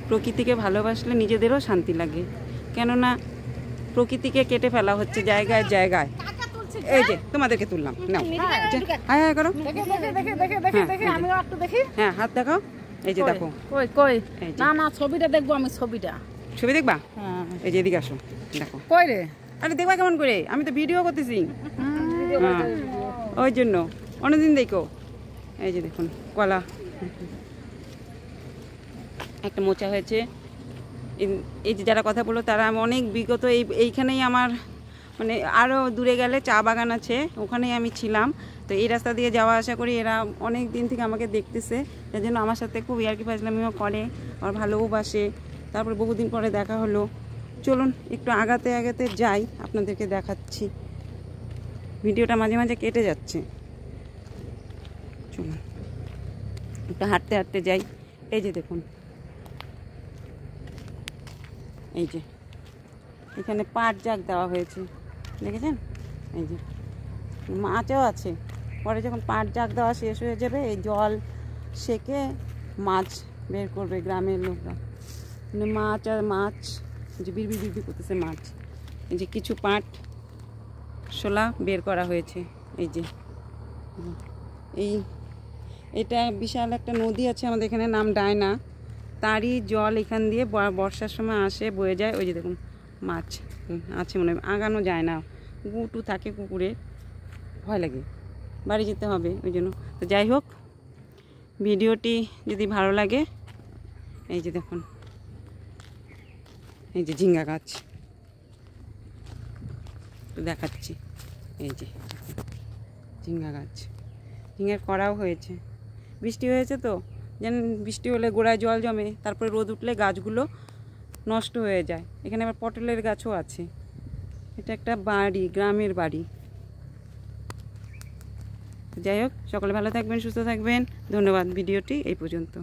প্রকৃতিকে ভালোবাসলে নিজেদেরও শান্তি লাগে, কেননা প্রকৃতিকে কেটে ফেলা হচ্ছে জায়গায় জায়গায়। এই যে তোমাদেরকে তুললাম, নাও হ্যাঁ হ্যাঁ করো, হ্যাঁ হাত দেখাও। এই যে দেখো, না না ছবিটা দেখবো আমি, ছবি দেখবা? এই যে এদিকে আসো, দেখো। কই রে? আরে দেখবা কেমন করে, আমি তো ভিডিও করতেছি, ওই জন্য অন্যদিন দেখো। এই যে দেখুন কলা একটা মোচা হয়েছে। এই যে যারা কথা বললো তারা অনেক বিগত এইখানেই আমার মানে আরও দূরে গেলে চা বাগান আছে, ওখানেই আমি ছিলাম। তো এই রাস্তা দিয়ে যাওয়া আসা করি, এরা অনেক দিন থেকে আমাকে দেখতেছে, যার জন্য আমার সাথে খুব ইয়ার্কি ফাজলামিও করে, আর ভালোবাসে। তারপরে বহুদিন পরে দেখা হলো। চলুন একটু আগাতে আগাতে যাই, আপনাদেরকে দেখাচ্ছি। ভিডিওটা মাঝে মাঝে কেটে যাচ্ছে। চলুন একটু হাঁটতে হাঁটতে যাই। এই যে দেখুন, এই যে এখানে পাট জাগ দেওয়া হয়েছে, দেখেছেন? এই যে মাছও আছে। পরে যখন পাট জাগ দেওয়া শেষ হয়ে যাবে, এই জল সেকে মাছ বের করবে গ্রামের লোকরা। মানে মাছ আর মাছ, যে বিড়বি বিড়বি করতেছে মাছ। এই যে কিছু পাট শোলা বের করা হয়েছে। এই যে এটা বিশাল একটা নদী আছে আমাদের এখানে, নাম ডায়না। তারই জল এখান দিয়ে বর্ষার সময় আসে, বয়ে যায়। ওই যে দেখুন মাছ আছে, মনে হয় আগানো যায় না, গুটু থাকে পুকুরে, ভয় লাগে, বাড়ি যেতে হবে ওই জন্য। তো যাই হোক, ভিডিওটি যদি ভালো লাগে, এই যে দেখুন, এই যে ঝিঙ্গা গাছ তো দেখাচ্ছি। এই যে ঝিঙ্গা গাছ, ঝিঙ্গার করাও হয়েছে। বৃষ্টি হয়েছে তো, যেন বৃষ্টি হলে গোড়ায় জল জমে, তারপরে রোদ উঠলে গাছগুলো নষ্ট হয়ে যায়। এখানে আবার পটলের গাছও আছে। এটা একটা বাড়ি, গ্রামের বাড়ি। যাই হোক, সকলে ভালো থাকবেন, সুস্থ থাকবেন। ধন্যবাদ। ভিডিওটি এই পর্যন্ত।